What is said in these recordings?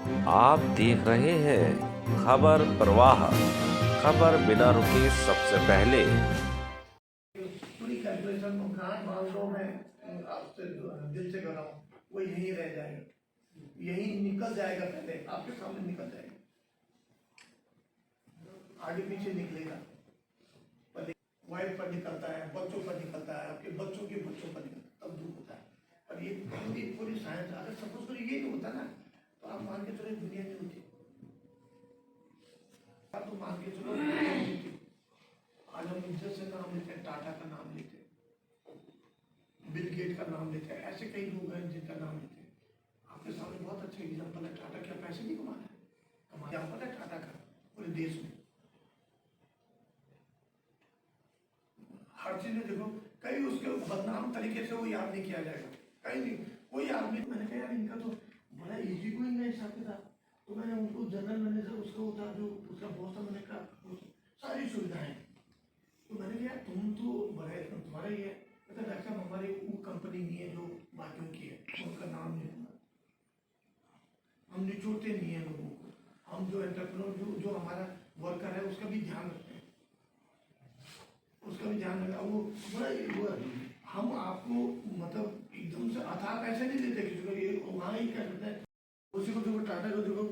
आप देख रहे हैं खबर प्रवाह। खबर बिना रुके सबसे पहले। पूरी कैलकुलेशन गांठ मान लो मैं आपसे दिल से कर रहा हूँ, वो यहीं रह जाएगा, यहीं निकल जाएगा, पहले आपके सामने निकल जाएगा, आगे पीछे निकलेगा, वाइफ पर निकलता है, बच्चों पर निकलता है, आपके बच्चों के बच्चों पर निकलता है, तब दूर होता है। और ये पूरी साइंस, अगर सपोज करो ये नहीं होता ना, तो आप मान के चलो दुनिया नहीं होती, आप तो मान के चलो आज हम इज्जत से नाम लेते हैं, टाटा का नाम लेते हैं, बिल गेट का नाम लेते हैं, ऐसे कई लोग हैं जिनका नाम लेते हैं। आपके सामने बहुत अच्छा एग्जाम्पल है, टाटा क्या पैसे नहीं कमा रहा है, एग्जाम्पल है टाटा का पूरे देश में। हर चीज में देखो, कहीं उसके बदनाम तरीके से वो याद नहीं किया जाएगा, कहीं नहीं कोई आदमी। मैंने कहा यार इनका तो बड़ा इजी गोइंग है हिसाब किताब, तो मैंने उनको जनरल मैनेजर उसका होता जो उसका बॉस था, मैंने कहा सारी सुविधाएं, तो मैंने कहा तुम तो बड़े तुम्हारा ही है, मतलब डॉक्टर हमारी वो कंपनी नहीं है जो बाकियों की है, उनका नाम नहीं होगा, हम निचोड़ते नहीं है लोगों को, हम जो एंटरप्रेन्योर जो हमारा वर्कर है उसका भी ध्यान रखते हैं, उसका भी ध्यान रखा वो बड़ा वो हम आपको मतलब एकदम से अथाह पैसे नहीं देते किसी को, ये वहाँ ही क्या करते हैं, उसी को देखो टाटा को देखो,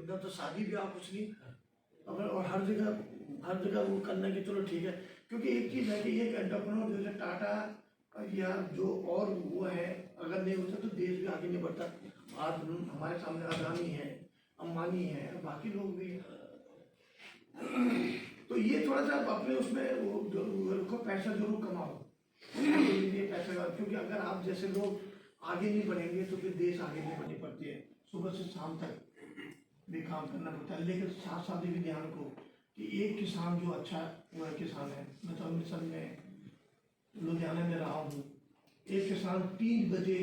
न तो शादी ब्याह कुछ नहीं, और हर जगह वो करना कि चलो ठीक है, क्योंकि एक चीज़ है कि एक एंटरप्रेन्योर जैसे टाटा या जो और वो है, अगर नहीं होता तो देश भी आगे नहीं बढ़ता। आज हमारे सामने अदानी है, अंबानी है, बाकी लोग भी हैं। तो ये थोड़ा सा अपने उसमें वो पैसा जरूर कमाओ, पैसा, क्योंकि अगर आप जैसे लोग आगे नहीं बढ़ेंगे तो फिर देश आगे नहीं बढ़नी पड़ती है, सुबह से शाम तक भी काम करना पड़ता है। लेकिन साथ साथ ये भी ध्यान रखो कि एक किसान जो अच्छा हुआ किसान है, मैं तो अमृतसर में लुधियाना में रहा हूँ, एक किसान 3 बजे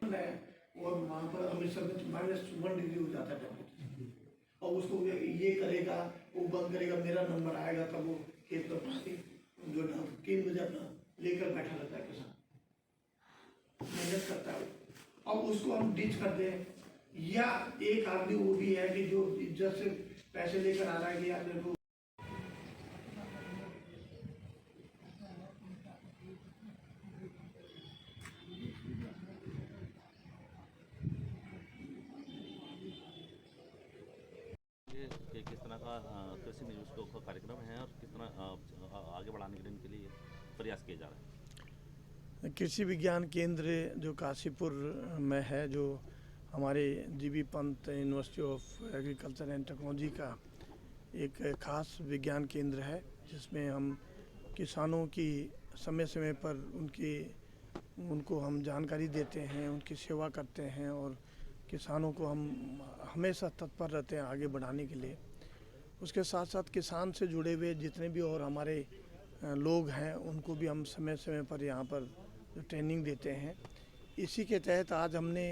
है और वहाँ पर अमृतसर में -1 डिग्री हो जाता है टेम्परेचर, और उसको ये करेगा, वो बंद करेगा, मेरा नंबर आएगा, तब वो खेत पर पानी जो 3 बजे अपना लेकर बैठा रहता है किसान, मेहनत करता है। अब उसको हम डिच कर दें, या एक आदमी वो भी है कि जो इज्जत से पैसे लेकर आ रहा है कि यार मेरे को कि किस तरह का कृषि निवेश का कार्यक्रम है और किस तरह आगे बढ़ाने के लिए प्रयास किए जा रहे हैं। कृषि विज्ञान केंद्र जो काशीपुर में है, जो हमारे GB Pant university of agriculture and technology का एक खास विज्ञान केंद्र है, जिसमें हम किसानों की समय समय पर उनको हम जानकारी देते हैं, उनकी सेवा करते हैं, और किसानों को हम हमेशा तत्पर रहते हैं आगे बढ़ाने के लिए। उसके साथ साथ किसान से जुड़े हुए जितने भी और हमारे लोग हैं, उनको भी हम समय समय पर यहाँ पर जो ट्रेनिंग देते हैं। इसी के तहत आज हमने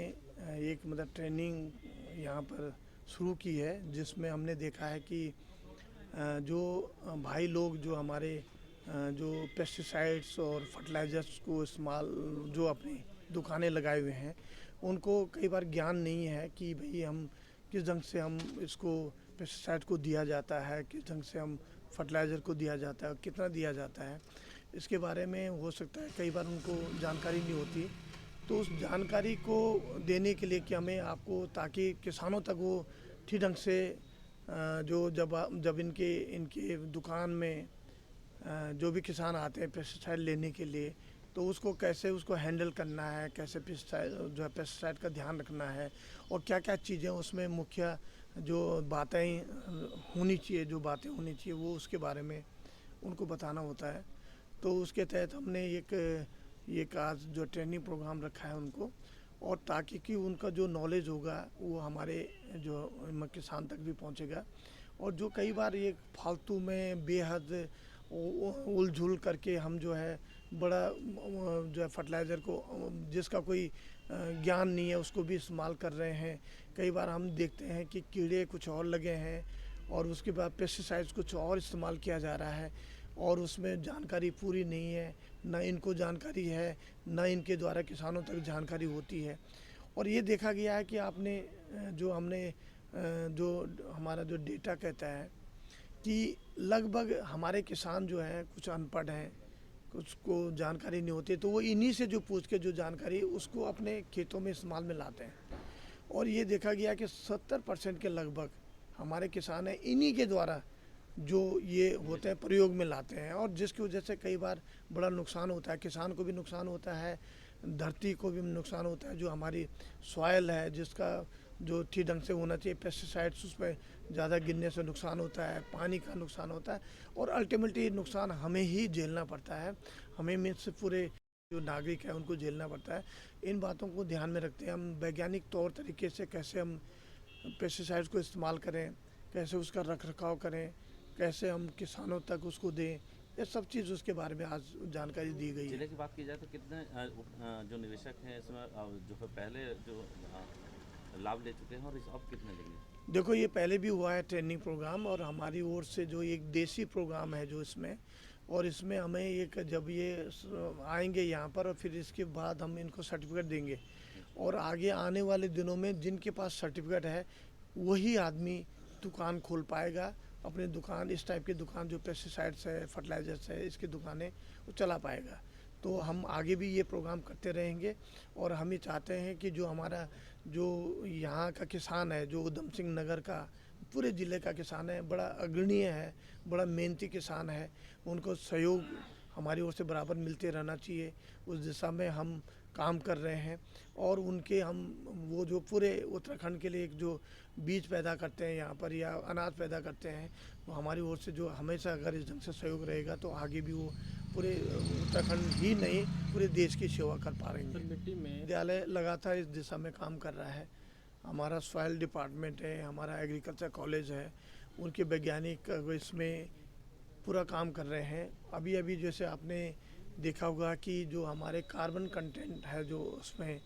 एक मतलब ट्रेनिंग यहाँ पर शुरू की है, जिसमें हमने देखा है कि जो भाई लोग जो हमारे जो पेस्टिसाइड्स और फर्टिलाइज़र्स को इस्तेमाल जो अपनी दुकानें लगाए हुए हैं, उनको कई बार ज्ञान नहीं है कि भाई हम किस ढंग से हम इसको पेस्टिसाइड को दिया जाता है, किस ढंग से हम फर्टिलाइज़र को दिया जाता है, कितना दिया जाता है, इसके बारे में हो सकता है कई बार उनको जानकारी नहीं होती। तो उस जानकारी को देने के लिए कि हमें आपको, ताकि किसानों तक वो ठीक ढंग से जो जब इनके इनके दुकान में जो भी किसान आते हैं पेस्टिसाइड लेने के लिए, तो उसको कैसे उसको हैंडल करना है, कैसे पेस्टिसाइड जो है पेस्टिसाइड का ध्यान रखना है, और क्या क्या चीज़ें उसमें मुख्य जो बातें होनी चाहिए, वो उसके बारे में उनको बताना होता है। तो उसके तहत हमने एक आज जो ट्रेनिंग प्रोग्राम रखा है उनको, और ताकि कि उनका जो नॉलेज होगा वो हमारे जो किसान तक भी पहुंचेगा। और जो कई बार ये फालतू में बेहद उलझुल करके हम जो है बड़ा जो है फर्टिलाइज़र को जिसका कोई ज्ञान नहीं है उसको भी इस्तेमाल कर रहे हैं। कई बार हम देखते हैं कि कीड़े कुछ और लगे हैं और उसके बाद पेस्टिसाइड्स कुछ और इस्तेमाल किया जा रहा है, और उसमें जानकारी पूरी नहीं है, ना इनको जानकारी है, ना इनके द्वारा किसानों तक जानकारी होती है। और ये देखा गया है कि आपने जो हमने जो हमारा जो डेटा कहता है कि लगभग हमारे किसान जो हैं कुछ अनपढ़ हैं, कुछ को जानकारी नहीं होती, तो वो इन्हीं से जो पूछ के जो जानकारी उसको अपने खेतों में इस्तेमाल में लाते हैं। और ये देखा गया कि 70% के लगभग हमारे किसान हैं इन्हीं के द्वारा जो ये होते हैं प्रयोग में लाते हैं, और जिसकी वजह से कई बार बड़ा नुकसान होता है, किसान को भी नुकसान होता है, धरती को भी नुकसान होता है, जो हमारी सॉयल है जिसका जो ठीक ढंग से होना चाहिए, पेस्टिसाइड्स उस पर ज़्यादा गिरने से नुकसान होता है, पानी का नुकसान होता है, और अल्टीमेटली नुकसान हमें ही झेलना पड़ता है, हमें में से पूरे जो नागरिक है उनको झेलना पड़ता है। इन बातों को ध्यान में रखते हैं हम वैज्ञानिक तौर तरीके से कैसे हम पेस्टिसाइड्स को इस्तेमाल करें, कैसे उसका रख रखाव करें, कैसे हम किसानों तक उसको दें, ये सब चीज़ उसके बारे में आज जानकारी दी गई है। जिले की बात की जाए तो कितने जो निवेशक हैं इसमें जो है पहले जो लाभ ले चुके हैं और अब कितने लेंगे? देखो ये पहले भी हुआ है ट्रेनिंग प्रोग्राम, और हमारी ओर से जो एक देसी प्रोग्राम है जो इसमें, और इसमें हमें एक जब ये आएंगे यहाँ पर और फिर इसके बाद हम इनको सर्टिफिकेट देंगे, और आगे आने वाले दिनों में जिनके पास सर्टिफिकेट है वही आदमी दुकान खोल पाएगा, अपनी दुकान, इस टाइप की दुकान जो पेस्टिसाइड्स है, फर्टिलाइजर्स है, इसकी दुकानें वो चला पाएगा। तो हम आगे भी ये प्रोग्राम करते रहेंगे, और हम ये चाहते हैं कि जो हमारा जो यहाँ का किसान है, जो उधम सिंह नगर का पूरे ज़िले का किसान है, बड़ा अग्रणीय है, बड़ा मेहनती किसान है, उनको सहयोग हमारी ओर से बराबर मिलते रहना चाहिए। उस दिशा में हम काम कर रहे हैं, और उनके हम वो जो पूरे उत्तराखंड के लिए एक जो बीज पैदा करते हैं यहाँ पर या अनाज पैदा करते हैं, तो हमारी ओर से जो हमेशा अगर इस ढंग से सहयोग रहेगा तो आगे भी वो पूरे उत्तराखंड ही नहीं पूरे देश की सेवा कर पाएंगे। मिट्टी में विद्यालय लगातार इस दिशा में काम कर रहा है, हमारा सॉइल डिपार्टमेंट है, हमारा एग्रीकल्चर कॉलेज है, उनके वैज्ञानिक इसमें पूरा काम कर रहे हैं। अभी अभी जैसे आपने देखा होगा कि जो हमारे कार्बन कंटेंट है जो उसमें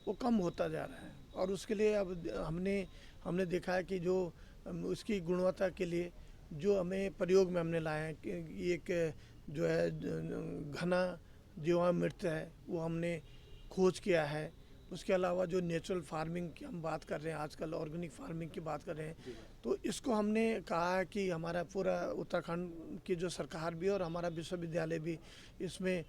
वो कम होता जा रहा है, और उसके लिए अब हमने देखा है कि जो उसकी गुणवत्ता के लिए जो हमें प्रयोग में हमने लाए हैं कि एक जो है घना जीवामृत है वो हमने खोज किया है। उसके अलावा जो नेचुरल फार्मिंग की हम बात कर रहे हैं, आजकल ऑर्गेनिक फार्मिंग की बात कर रहे हैं, तो इसको हमने कहा है कि हमारा पूरा उत्तराखंड की जो सरकार भी और हमारा विश्वविद्यालय भी इसमें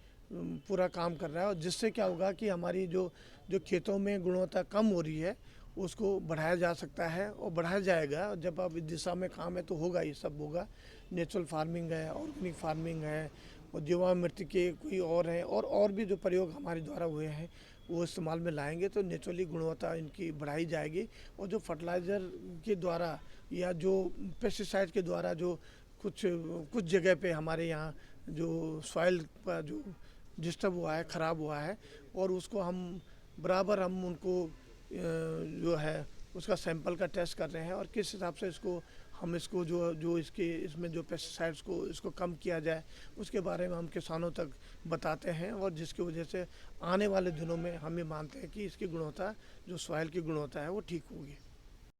पूरा काम कर रहा है, और जिससे क्या होगा कि हमारी जो खेतों में गुणवत्ता कम हो रही है उसको बढ़ाया जा सकता है और बढ़ाया जाएगा। जब अब इस दिशा में काम है तो होगा, ये सब होगा। नेचुरल फार्मिंग है, ऑर्गेनिक फार्मिंग है, और जीवामृत के कोई और हैं, और भी जो प्रयोग हमारे द्वारा हुए हैं वो इस्तेमाल में लाएंगे तो नेचुरली गुणवत्ता इनकी बढ़ाई जाएगी। और जो फर्टिलाइज़र के द्वारा या जो पेस्टिसाइड के द्वारा जो कुछ जगह पे हमारे यहाँ जो सॉइल का जो डिस्टर्ब हुआ है, ख़राब हुआ है, और उसको हम बराबर हम उनको जो है उसका सैंपल का टेस्ट कर रहे हैं, और किस हिसाब से हम इसको जो इसमें जो पेस्टिसाइड्स को इसको कम किया जाए उसके बारे में हम किसानों तक बताते हैं, और जिसकी वजह से आने वाले दिनों में हम ये मानते हैं कि इसकी गुणवत्ता जो सॉइल की गुणवत्ता है वो ठीक होगी।